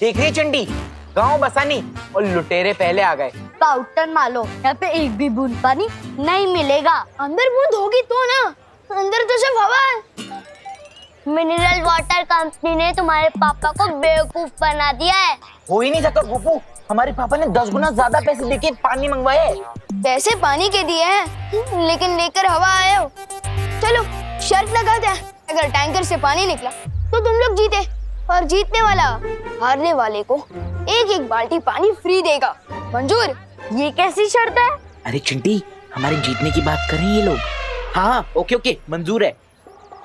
देख रही चंडी, गांव बसानी और लुटेरे पहले आ गए। पाउडर मारो, यहाँ पे एक भी बूंद पानी नहीं मिलेगा। अंदर बूंद होगी तो ना, अंदर तो सिर्फ हवा है। मिनरल वाटर कंपनी ने तुम्हारे पापा को बेवकूफ बना दिया है। हो ही नहीं सकता गोपू, हमारे पापा ने 10 गुना ज्यादा पैसे देके पानी मंगवाए। पैसे पानी के दिए हैं, लेकिन लेकर हवा आए हो। चलो शर्त लगाते हैं, अगर टैंकर से पानी निकला तो तुम लोग जीते, और जीतने वाला हारने वाले को एक एक बाल्टी पानी फ्री देगा। मंजूर? ये कैसी शर्त है? अरे चिंटी, हमारे जीतने की बात कर रहे हैं ये लोग। हाँ ओके मंजूर है।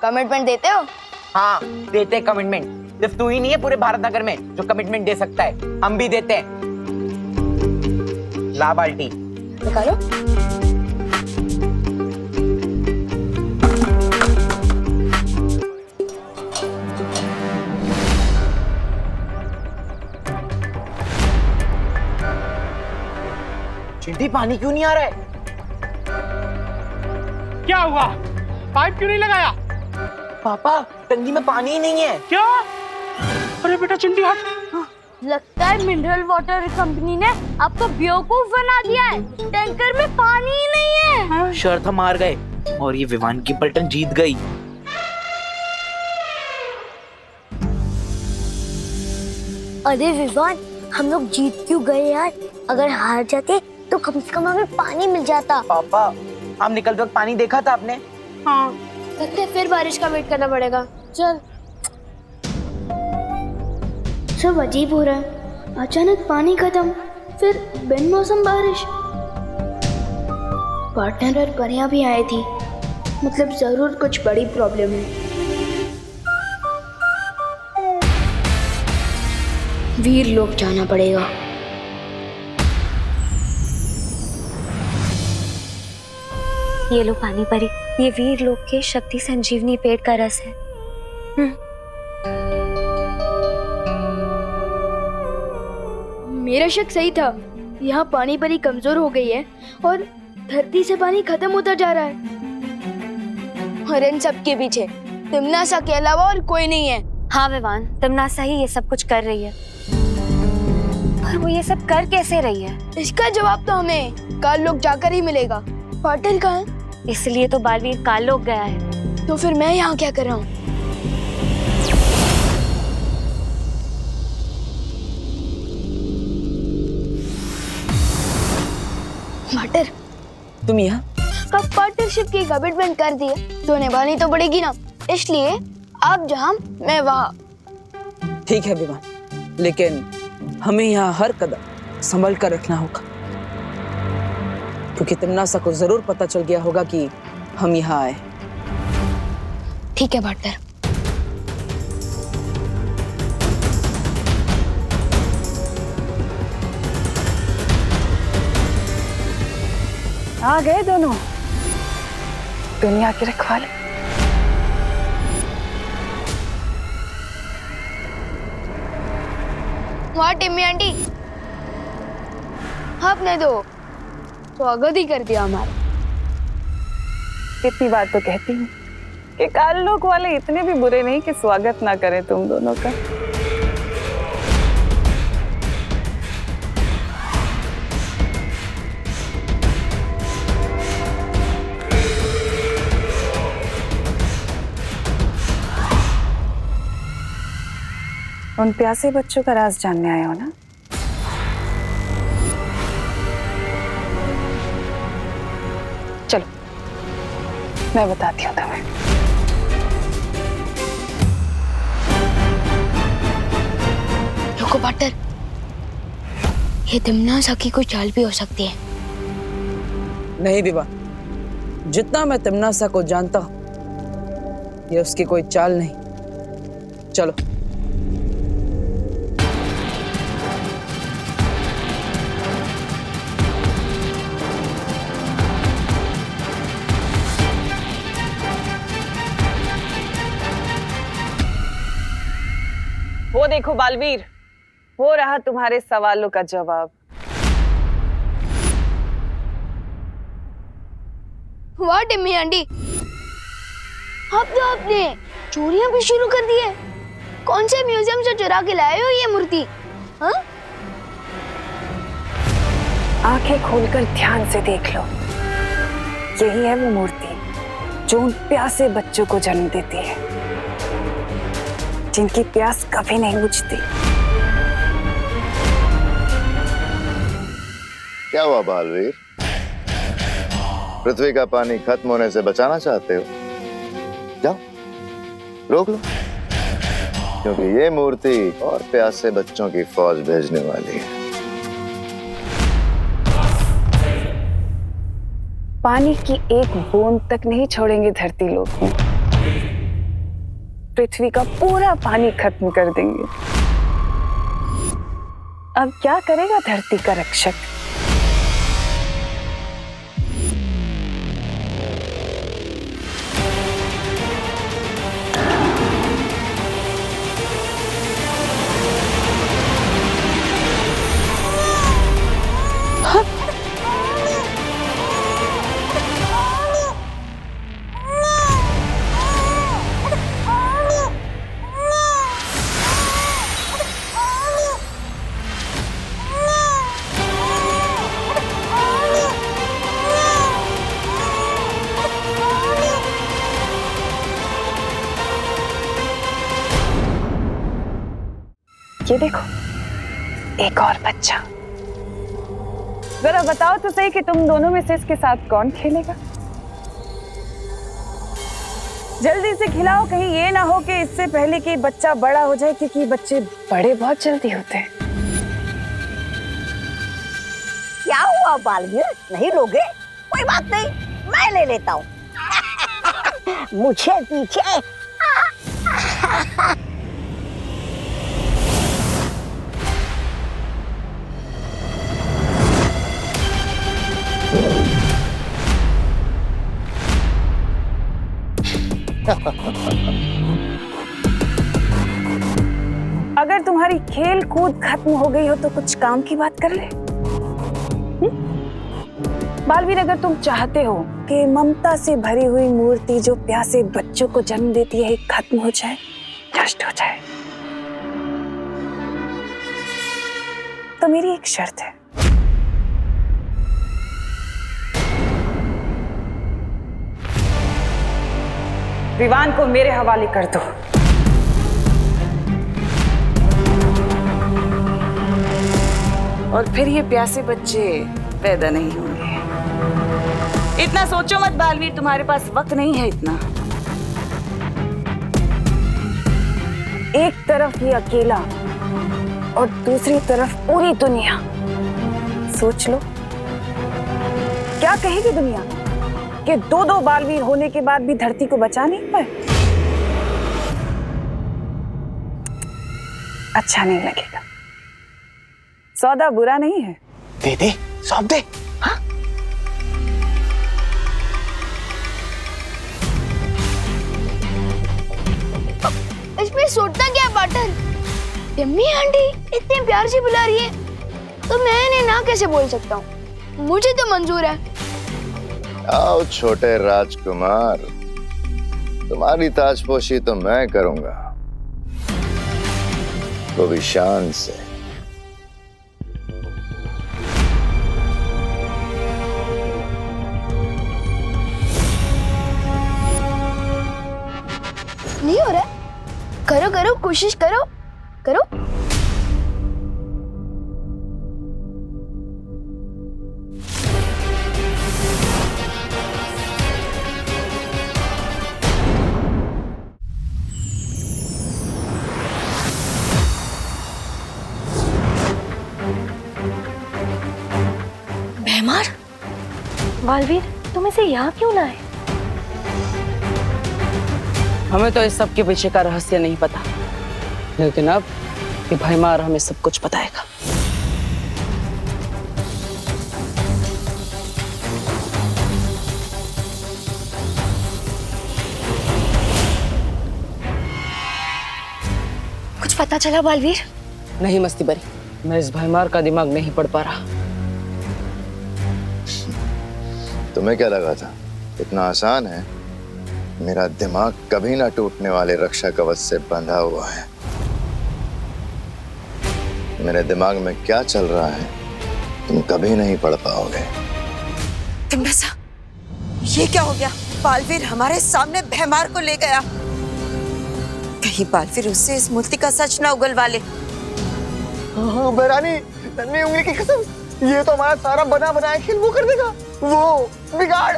कमिटमेंट देते हो? हाँ देते कमिटमेंट। सिर्फ तू ही नहीं है पूरे भारत नगर में जो कमिटमेंट दे सकता है, हम भी देते हैं। ला बाल्टी निकालो। चिंटी पानी क्यों नहीं आ रहा है? क्या हुआ? पाइप क्यों नहीं लगाया? पापा टंकी में पानी ही नहीं है। क्या? अरे बेटा चिंटी हट। लगता है मिनरल वाटर कंपनी ने आपको बेवकूफ बना दिया है। टैंकर में पानी ही नहीं है। शर्त हम हार गए और ये विवान की पलटन जीत गई। अरे विवान, हम लोग जीत क्यों गए यार? अगर हार जाते तो कम से कम हमें पानी मिल जाता। पापा हम निकलते वक्त पानी देखा था आपने? हाँ। लगता है फिर बारिश का वेट करना पड़ेगा। चल। सब अजीब हो रहा है, अचानक पानी खत्म, फिर बिन मौसम बारिश। पार्टनर और परियां भी आई थी, मतलब जरूर कुछ बड़ी प्रॉब्लम है। वीर लोग जाना पड़ेगा। ये लो पानी परी, ये वीर लोक के शक्ति संजीवनी पेड़ का रस है। मेरा शक सही था, यहाँ पानी परी कमजोर हो गई है और धरती से पानी खत्म होता जा रहा है। और इन सब के पीछे तिमनासा के अलावा और कोई नहीं है। हाँ विवान, तिमनासा ही ये सब कुछ कर रही है। पर वो ये सब कर कैसे रही है? इसका जवाब तो हमें काल लोग जाकर ही मिलेगा। पाटिल कहाँ है? इसलिए तो बालवीर काल लोक गया है। तो फिर मैं यहाँ क्या कर रहा हूँ? पाटर, तुम यहाँ? कब पार्टनरशिप की कमिटमेंट कर दी है तो निभानी तो पड़ेगी ना, इसलिए आप जहाँ मैं वहाँ। ठीक है विवान, लेकिन हमें यहाँ हर कदम संभल कर रखना होगा, क्योंकि तिमनासा को जरूर पता चल गया होगा कि हम यहाँ आए। ठीक है पार्टनर। आ गए दोनों दुनिया के रखवाले। वहाँ टिम्मी आंटी, आपने तो स्वागत ही कर दिया हमारा। कितनी बार तो कहती हूँ कि काल लोक वाले इतने भी बुरे नहीं कि स्वागत ना करें तुम दोनों का। उन प्यासे बच्चों का राज जानने आए हो ना? चलो मैं बताती हूँ तुम्हें। रुको पार्टनर, ये तिमनासा की कोई चाल भी हो सकती है। नहीं विवान, जितना मैं तिमनासा को जानता हूँ ये उसकी कोई चाल नहीं। चलो। वो देखो बालवीर, वो रहा तुम्हारे सवालों का जवाब। वाह टिम्मी आंटी, अब तो आपने चोरियां भी शुरू कर दी है। कौन से म्यूजियम से चुरा के लाए हो ये मूर्ति? हाँ? आंखें खोलकर ध्यान से देख लो, यही है वो मूर्ति जो उन प्यासे बच्चों को जन्म देती है, जिनकी प्यास कभी नहीं बुझती। क्या हुआ बालवीर? पृथ्वी का पानी खत्म होने से बचाना चाहते हो? जाओ रोक लो, क्योंकि ये मूर्ति और प्यासे बच्चों की फौज भेजने वाली है। पानी की एक बूंद तक नहीं छोड़ेंगे धरती लोक में, पृथ्वी का पूरा पानी खत्म कर देंगे। अब क्या करेगा धरती का रक्षक? ये देखो, एक और बच्चा। जरा बताओ तो सही कि तुम दोनों में से इसके साथ कौन खेलेगा? जल्दी से खिलाओ, कहीं ये ना हो कि इससे पहले कि बच्चा बड़ा हो जाए, क्योंकि बच्चे बड़े बहुत जल्दी होते हैं। क्या हुआ बालवीर, नहीं लोगे? कोई बात नहीं, मैं ले लेता हूँ। मुझे पीछे। अगर तुम्हारी खेल कूद खत्म हो गई हो तो कुछ काम की बात कर ले। बालवीर, अगर तुम चाहते हो कि ममता से भरी हुई मूर्ति जो प्यासे बच्चों को जन्म देती है खत्म हो जाए, नष्ट हो जाए, तो मेरी एक शर्त है। विवान को मेरे हवाले कर दो। और फिर ये प्यासे बच्चे पैदा नहीं होंगे। इतना सोचो मत बालवीर, तुम्हारे पास वक्त नहीं है इतना। एक तरफ ये अकेला और दूसरी तरफ पूरी दुनिया। सोच लो, क्या कहेगी दुनिया कि दो बालवीर होने के बाद भी धरती को बचा नहीं पाए? अच्छा नहीं लगेगा। सौदा बुरा नहीं है। दे दे, सौंप दे। हाँ? इसमें सोचता क्या बटन? यम्मी आंटी इतने प्यार से बुला रही है तो मैं इन्हें ना कैसे बोल सकता हूँ? मुझे तो मंजूर है। आओ छोटे राजकुमार, तुम्हारी ताजपोशी तो मैं करूंगा, वो भी शान से। नहीं हो रहा? करो करो, कोशिश करो करो। भैमार, बालवीर, तुम इसे यहाँ क्यों लाए? हमें तो इस सब के पीछे का रहस्य नहीं पता, लेकिन अब ये भैमार हमें सब कुछ बताएगा। कुछ पता चला बालवीर? नहीं मस्ती बरी, मैं इस भैमार का दिमाग नहीं पढ़ पा रहा। तुम्हें क्या लगा था इतना आसान है? मेरा दिमाग कभी ना टूटने वाले रक्षा कवच से बंधा हुआ है। मेरे दिमाग में क्या चल रहा है तुम कभी नहीं पढ़ पाओगे। तिमनासा, ये क्या हो गया? बालवीर हमारे सामने भैमार को ले गया। कहीं बालवीर उससे इस मूर्ति का सच ना उगलवा ले। बहरानी, नन्ही उंगली की कसम, ये तो हमारा सारा बना बनाया खेल वो कर देगा, वो बिगाड़।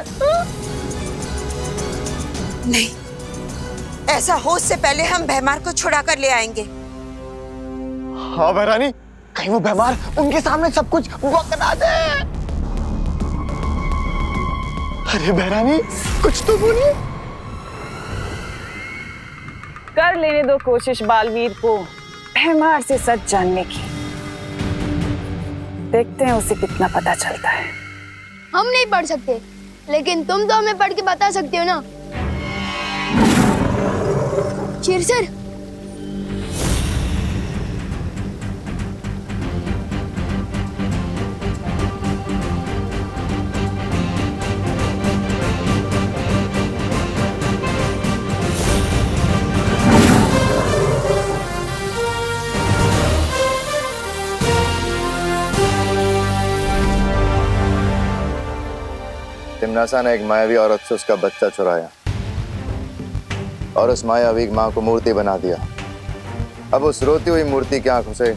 नहीं, ऐसा हो उससे पहले हम भैमार को छुड़ा कर ले आएंगे। हाँ बहरानी, कहीं वो भैमार उनके सामने सब कुछ बकना दे। अरे बहरानी, कुछ तो बोलिए। कर लेने दो कोशिश बालवीर को भैमार से सच जानने की। देखते हैं उसे कितना पता चलता है। हम नहीं पढ़ सकते, लेकिन तुम तो हमें पढ़ के बता सकते हो ना। शेर सर, तिमनासा ने एक मायावी औरत से उसका बच्चा चुराया और उस मायावी माँ को मूर्ति बना दिया। अब उस रोती हुई मूर्ति की आंखों से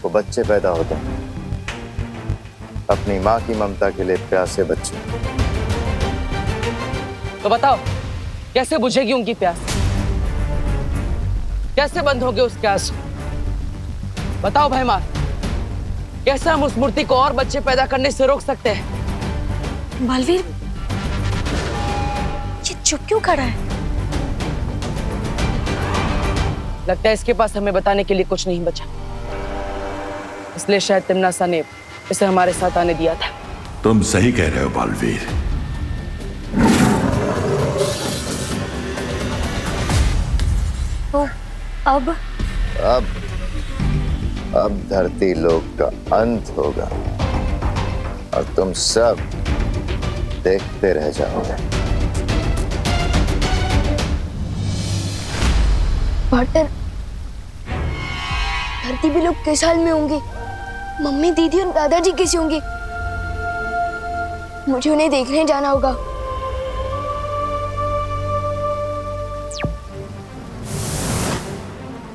वो बच्चे पैदा होते हैं, अपनी माँ की ममता के लिए प्यासे बच्चे। तो बताओ, कैसे बुझेगी उनकी प्यास? कैसे बंद होंगे उसके आंसू? बताओ भैमार, कैसे हम उस मूर्ति को और बच्चे पैदा करने से रोक सकते हैं? बालवीर, ये चुप क्यों खड़ा है? लगता है इसके पास हमें बताने के लिए कुछ नहीं बचा, इसलिए शायद तिमनासा ने इसे हमारे साथ आने दिया था। तुम सही कह रहे हो बालवीर। तो अब धरती लोक का अंत होगा और तुम सब देखते रह जाओगे। पार्टनर, धरती भी लोग किस हाल में होंगे? मम्मी, दीदी और दादाजी कैसे होंगे? मुझे उन्हें देखने जाना होगा।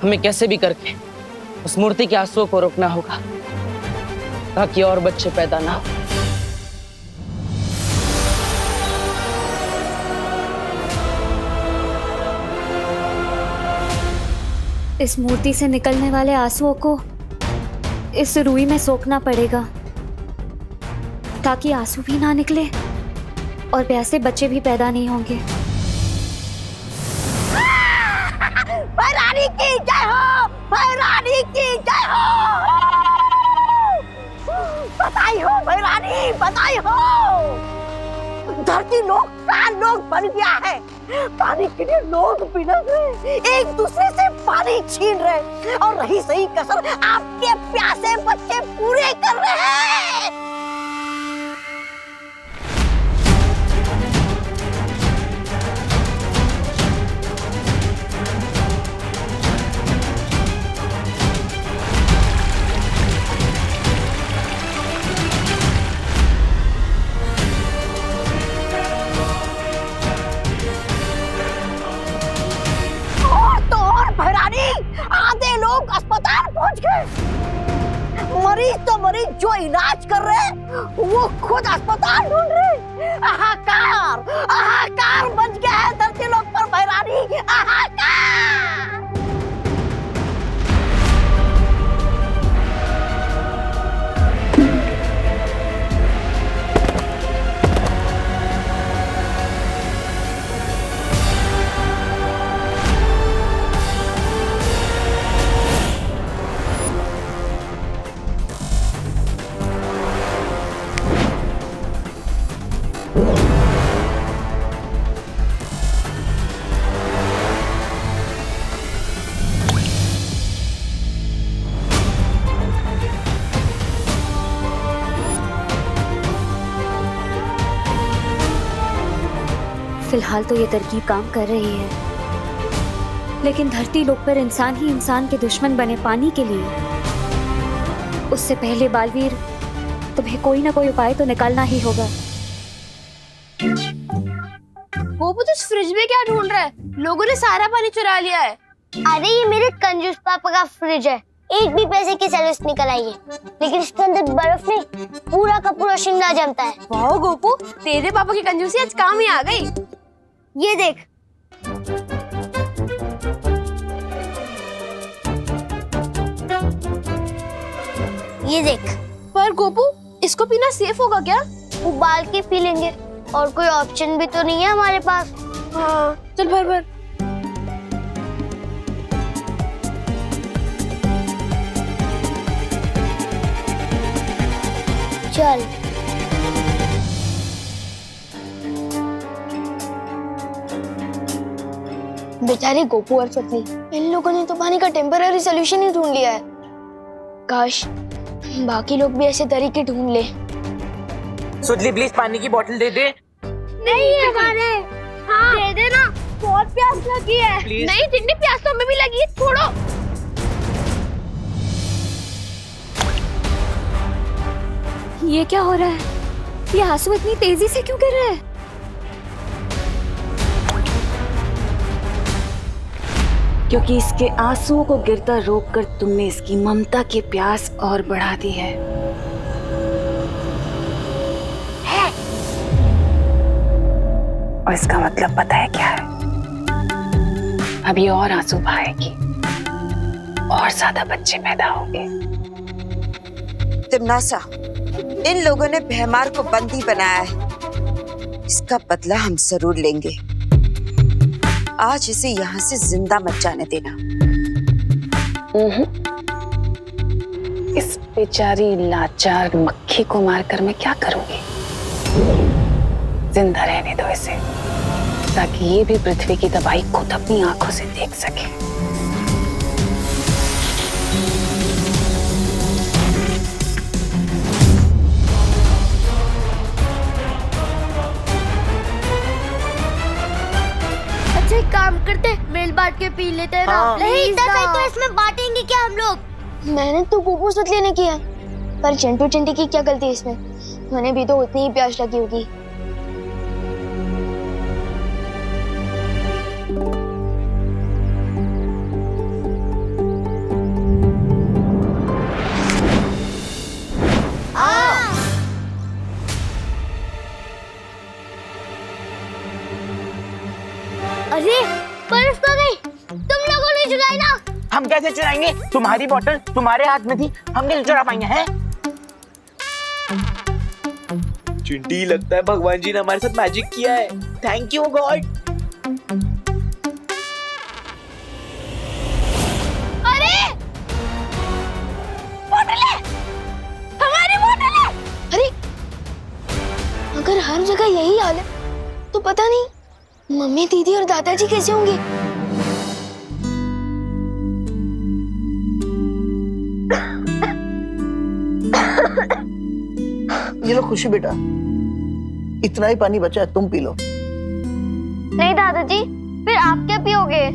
हमें कैसे भी करके उस मूर्ति के आंसुओं को रोकना होगा ताकि और बच्चे पैदा ना हो। इस मूर्ति से निकलने वाले आंसुओं को इस रुई में सोखना पड़ेगा ताकि आंसू भी ना निकले और प्यासे बच्चे भी पैदा नहीं होंगे। भैरानी की जय हो, भैरानी की जय हो। बधाई हो भैरानी, बधाई हो। धरती लोग का लोग बन गया है। पानी के लिए लोग बिलख रहे, एक दूसरे से पानी छीन रहे और रही सही कसर आपके प्यासे बच्चे पूरे कर रहे हैं। आधे लोग अस्पताल पहुंच गए। मरीज तो मरीज जो इलाज कर रहे हैं वो खुद अस्पताल ढूंढ रहे। हाहाकार, हाहाकार मच गया है धरती लोग पर भैरानी, हाहाकार। फिलहाल तो ये तरकीब काम कर रही है, लेकिन धरती लोक पर इंसान ही इंसान के दुश्मन बने पानी के लिए उससे पहले बालवीर, तुम्हें कोई ना कोई उपाय तो निकालना ही होगा। गोपू तो इस फ्रिज में क्या ढूंढ रहा है? लोगों ने सारा पानी चुरा लिया है। अरे ये मेरे कंजूस पापा का फ्रिज है, एक भी पैसे की सर्विस निकल आई है, लेकिन इसके अंदर बर्फ नहीं, पूरा का पूरा शिमला जमता है। वाह गोपू, तेरे पापा की कंजूसी आज काम ही आ गई। ये देख, ये देख। पर गोपू, इसको पीना सेफ होगा क्या? उबाल के पी लेंगे, और कोई ऑप्शन भी तो नहीं है हमारे पास। हाँ, चल भर भर। चल। बेचारे गोपू और सतली, इन लोगों ने तो पानी का टेम्पररी सोल्यूशन ही ढूंढ लिया है। काश बाकी लोग भी ऐसे तरीके ढूंढ ले। सुतली प्लीज पानी की बोतल दे दे। नहीं है हमारे। हाँ दे दे ना, बहुत प्यास लगी है। प्लीज। नहीं जितनी प्यास तो हमें भी लगी है, छोड़ो। ये क्या हो रहा है? ये आंसू इतनी तेजी से क्यों गिर रहे हैं? क्योंकि इसके आंसुओं को गिरता रोककर तुमने इसकी ममता की प्यास और बढ़ा दी है। और इसका मतलब पता है क्या है? अब ये और आंसू बहाएगी, और ज्यादा बच्चे पैदा होंगे। तिमनासा, इन लोगों ने भैमार को बंदी बनाया है, इसका बदला हम जरूर लेंगे। आज इसे यहाँ से जिंदा मत जाने देना। इस बेचारी लाचार मक्खी को मारकर मैं क्या करूंगी? जिंदा रहने दो इसे, ताकि ये भी पृथ्वी की तबाही खुद अपनी आंखों से देख सके। अच्छा एक काम करते, मिल बांट के पी लेते हैं ना। नहीं इतना तो इसमें बांटेंगे क्या हम लोग? मैंने तो गोपू सतली ने किया, पर चिंटू चिंटी की क्या गलती इसमें? मैंने भी तो उतनी ही प्यास लगी होगी। अरे बर्फ कहाँ गई? तुम लोगों ने चुराई ना? हम कैसे चुराएंगे? तुम्हारी बोतल तुम्हारे हाथ में थी, हम कैसे चुरा पाएंगे? हैं? चिंटी, लगता है भगवान जी ने हमारे साथ मैजिक किया है। Thank you God. अरे बोतल है, हमारी बोतल है। अरे अगर हर जगह यही हाल है तो पता नहीं मम्मी, दीदी और दादाजी कैसे होंगे? ये लो खुशी बेटा, इतना ही पानी बचा है, तुम पी लो। नहीं दादाजी, फिर आप क्या पियोगे?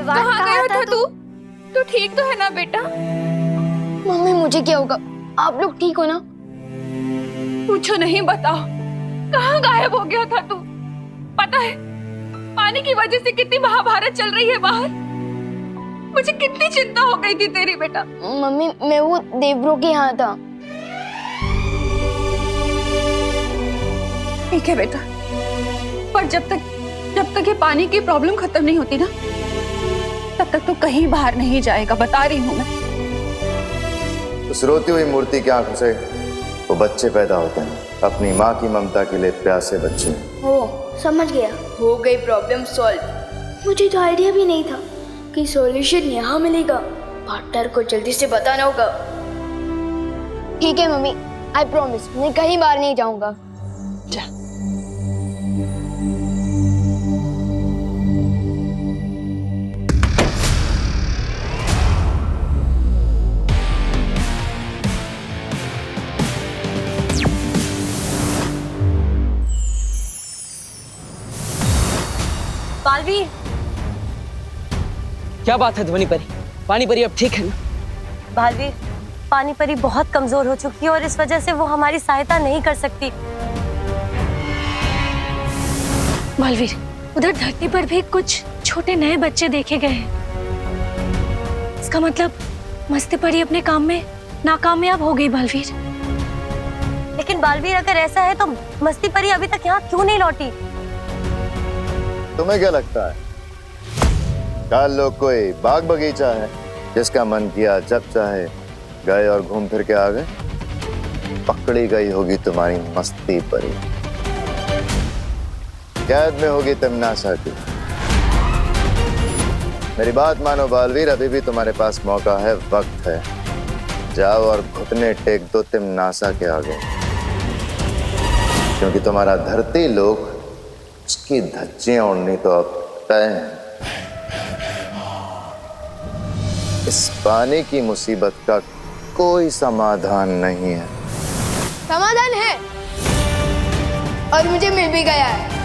कहाँ गया था तू? तू ठीक तो है ना बेटा? मम्मी मुझे क्या होगा? आप लोग ठीक हो ना? पूछो नहीं, बताओ कहाँ गायब हो गया था तू? पता है पानी की वजह से कितनी महाभारत चल रही है बाहर। मुझे कितनी चिंता हो गई थी तेरी बेटा। मम्मी मैं वो देवब्रो के यहाँ था। ठीक है बेटा, पर जब तक ये पानी की प्रॉब्लम खत्म नहीं होती ना, तब तक तो कहीं बाहर नहीं जाएगा, बता रही हूँ मैं। उस रोती हुई मूर्ति की आंखों से वो बच्चे पैदा होते हैं, अपनी माँ की ममता के लिए प्यासे बच्चे। ओ समझ गया, हो गई प्रॉब्लम सॉल्व। मुझे तो आइडिया भी नहीं था कि सॉल्यूशन यहाँ मिलेगा। पार्टनर को जल्दी से बताना होगा। ठीक है मम्मी, आई प्रॉमिस मैं कहीं बाहर नहीं जाऊंगा। बालवीर, क्या बात है ध्वनि परी? पानी परी अब ठीक है ना? बालवीर, पानी परी बहुत कमजोर हो चुकी है और इस वजह से वो हमारी सहायता नहीं कर सकती। बालवीर, उधर धरती पर भी कुछ छोटे नए बच्चे देखे गए हैं। इसका मतलब मस्ती परी अपने काम में नाकामयाब हो गई बालवीर। लेकिन बालवीर, अगर ऐसा है तो मस्ती परी अभी तक यहाँ क्यों नहीं लौटी? तुम्हें क्या लगता है काल लोग कोई बाग बगीचा है जिसका मन किया जब चाहे गए और घूम फिर के आ गए? पकड़ी गई होगी तुम्हारी मस्ती परी, कैद में होगी तिमनासा की। मेरी बात मानो बालवीर, अभी भी तुम्हारे पास मौका है, वक्त है। जाओ और घुटने टेक दो तिमनासा के आगे, क्योंकि तुम्हारा धरती लोग उसकी धज्जियां उड़नी तो अब तय है। इस पानी की मुसीबत का कोई समाधान नहीं है। समाधान है और मुझे मिल भी गया है।